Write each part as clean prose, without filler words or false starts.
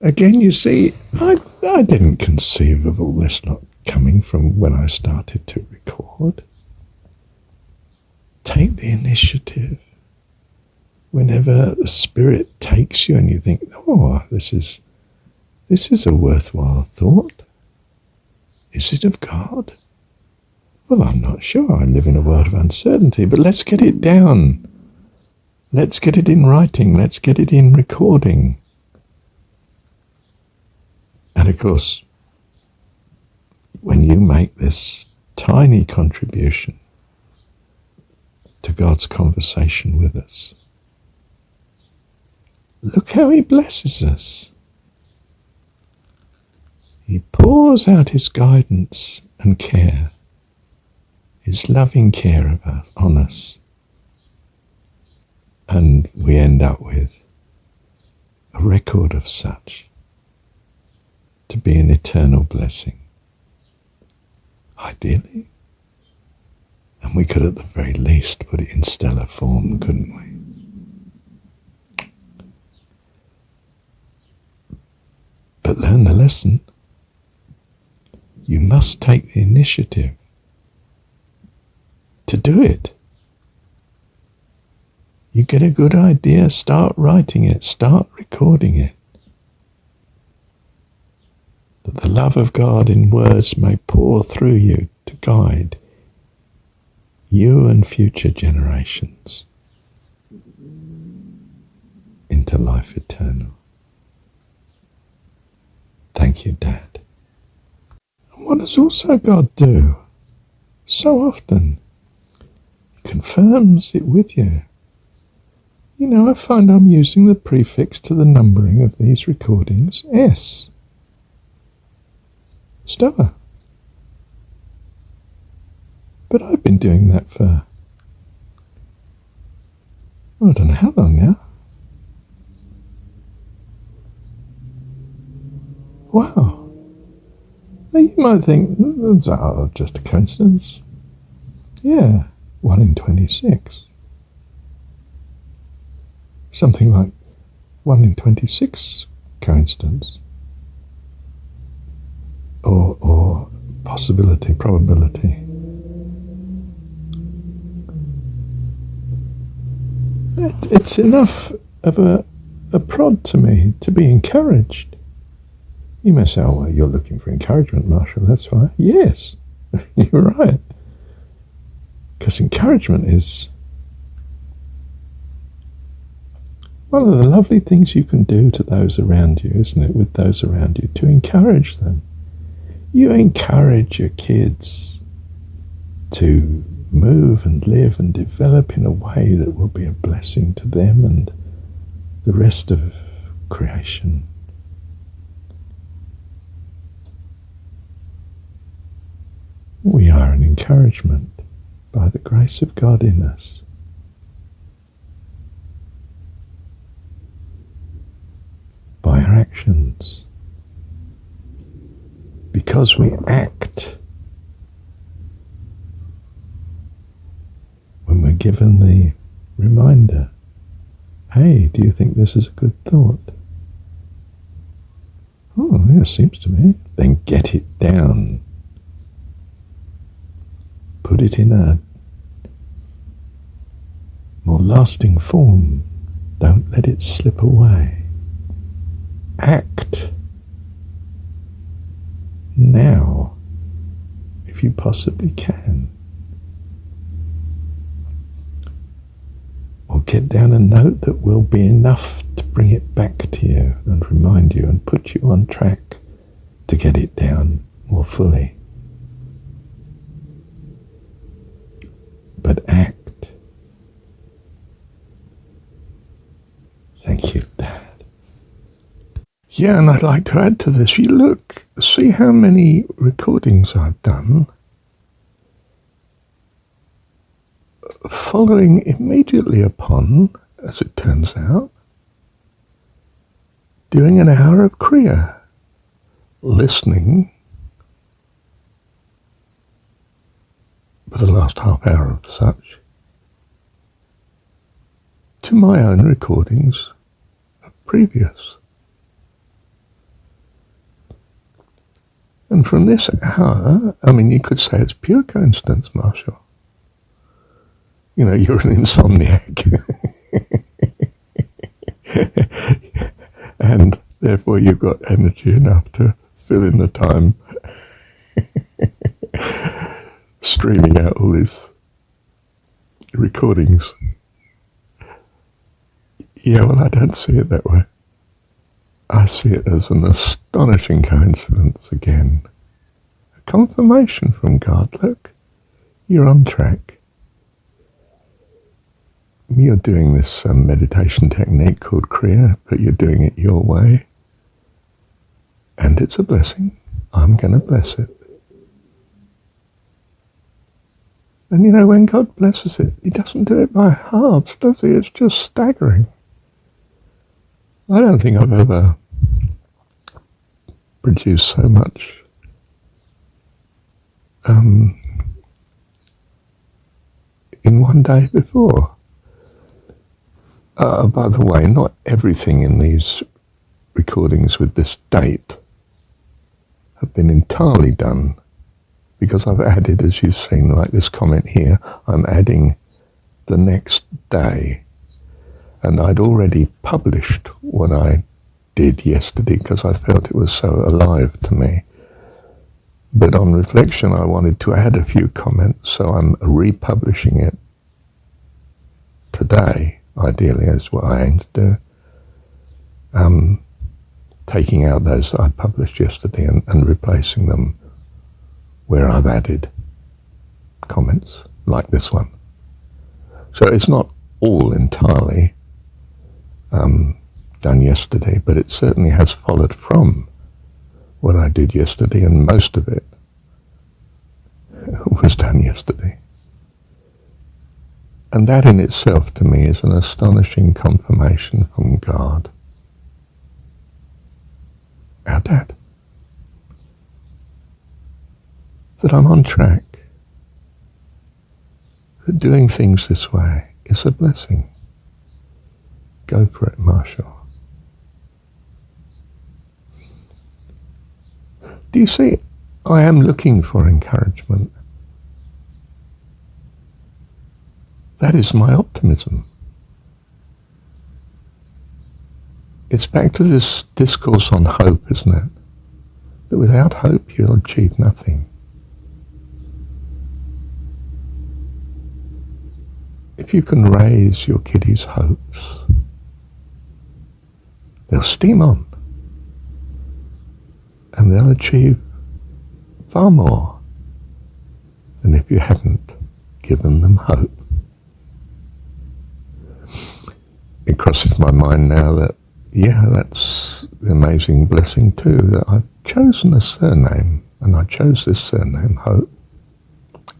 Again, you see, I didn't conceive of all this lot coming from when I started to record. Take the initiative. Whenever the Spirit takes you and you think, oh, this is a worthwhile thought. Is it of God? Well, I'm not sure. I live in a world of uncertainty, but let's get it down. Let's get it in writing. Let's get it in recording. And of course, when you make this tiny contribution to God's conversation with us, look how He blesses us. He pours out His guidance and care, His loving care of us, on us. And we end up with a record of such to be an eternal blessing, ideally. And we could at the very least put it in stellar form, couldn't we? But learn the lesson. You must take the initiative to do it. You get a good idea, start writing it, start recording it. That the love of God in words may pour through you to guide you and future generations into life eternal. Thank you, Dad. And what does also God do? So often, He confirms it with you. You know, I find I'm using the prefix to the numbering of these recordings, S. Stella. But I've been doing that for, I don't know how long now. Wow. Now you might think, oh, just a coincidence. Yeah, 1 in 26. Something like 1 in 26 coincidence. Or possibility, probability. It's enough of a prod to me to be encouraged. You may say, oh, well, you're looking for encouragement, Marshall, that's fine. Yes, you're right. Because encouragement is one of the lovely things you can do to those around you, isn't it, with those around you, to encourage them. You encourage your kids to move and live and develop in a way that will be a blessing to them and the rest of creation. We are an encouragement by the grace of God in us. By our actions. Because we act when we're given the reminder, hey, do you think this is a good thought? Oh, yeah, it seems to me. Then get it down. Put it in a more lasting form. Don't let it slip away. Act now, if you possibly can. Or get down a note that will be enough to bring it back to you and remind you and put you on track to get it down more fully. But act. Thank you, Dad. Yeah, and I'd like to add to this. You look, see how many recordings I've done following immediately upon, as it turns out, doing an hour of Kriya, listening for the last half hour of such to my own recordings of previous. And from this hour, I mean, you could say it's pure coincidence, Marshall. You know, you're an insomniac. And therefore you've got energy enough to fill in the time streaming out all these recordings. Yeah, well, I don't see it that way. I see it as an astonishing coincidence again. A confirmation from God. Look, you're on track. You're doing this meditation technique called Kriya, but you're doing it your way. And it's a blessing. I'm going to bless it. And you know, when God blesses it, he doesn't do it by halves, does he? It's just staggering. I don't think I've ever produced so much in one day before. By the way, not everything in these recordings with this date have been entirely done, because I've added, as you've seen, like this comment here, I'm adding the next day. And I'd already published what I did yesterday because I felt it was so alive to me. But on reflection, I wanted to add a few comments, so I'm republishing it today, ideally, is what I aim to do. Taking out those that I published yesterday and replacing them where I've added comments, like this one. So it's not all entirely done yesterday, but it certainly has followed from what I did yesterday, and most of it was done yesterday. And that in itself to me is an astonishing confirmation from God, our Dad, that I'm on track, that doing things this way is a blessing. Go for it, Marshall. Do you see, I am looking for encouragement. That is my optimism. It's back to this discourse on hope, isn't it? That without hope you'll achieve nothing. If you can raise your kiddies' hopes, they'll steam on. And they'll achieve far more than if you hadn't given them hope. It crosses my mind now that, yeah, that's the amazing blessing too, that I've chosen a surname, and I chose this surname, Hope,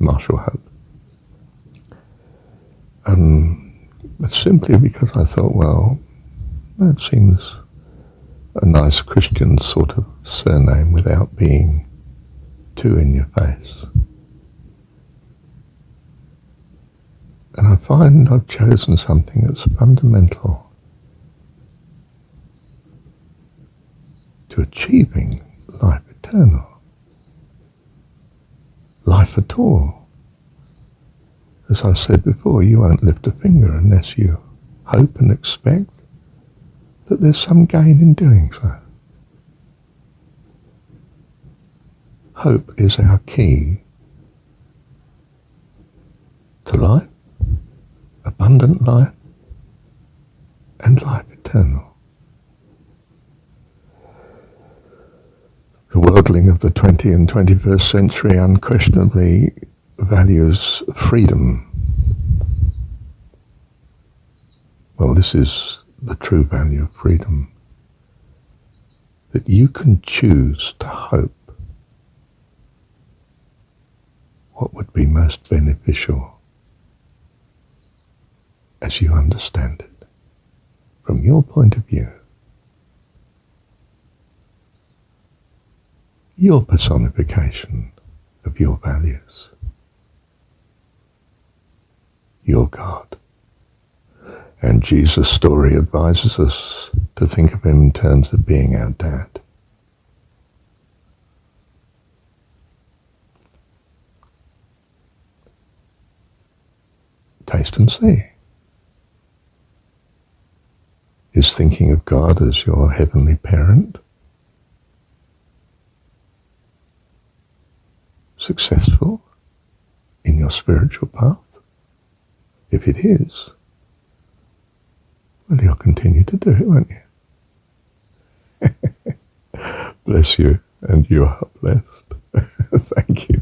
Marshall Hope. But simply because I thought, well, that seems a nice Christian sort of surname without being too in your face. And I find I've chosen something that's fundamental to achieving life eternal, life at all. As I've said before, you won't lift a finger unless you hope and expect that there's some gain in doing so. Hope is our key to life, abundant life, and life eternal. The worldling of the 20th and 21st century unquestionably values freedom. Well, this is the true value of freedom, that you can choose to hope what would be most beneficial as you understand it from your point of view, your personification of your values, your God. And Jesus' story advises us to think of him in terms of being our Dad. Taste and see. Is thinking of God as your heavenly parent successful in your spiritual path? If it is, well, you'll continue to do it, won't you? Bless you, and you are blessed. Thank you.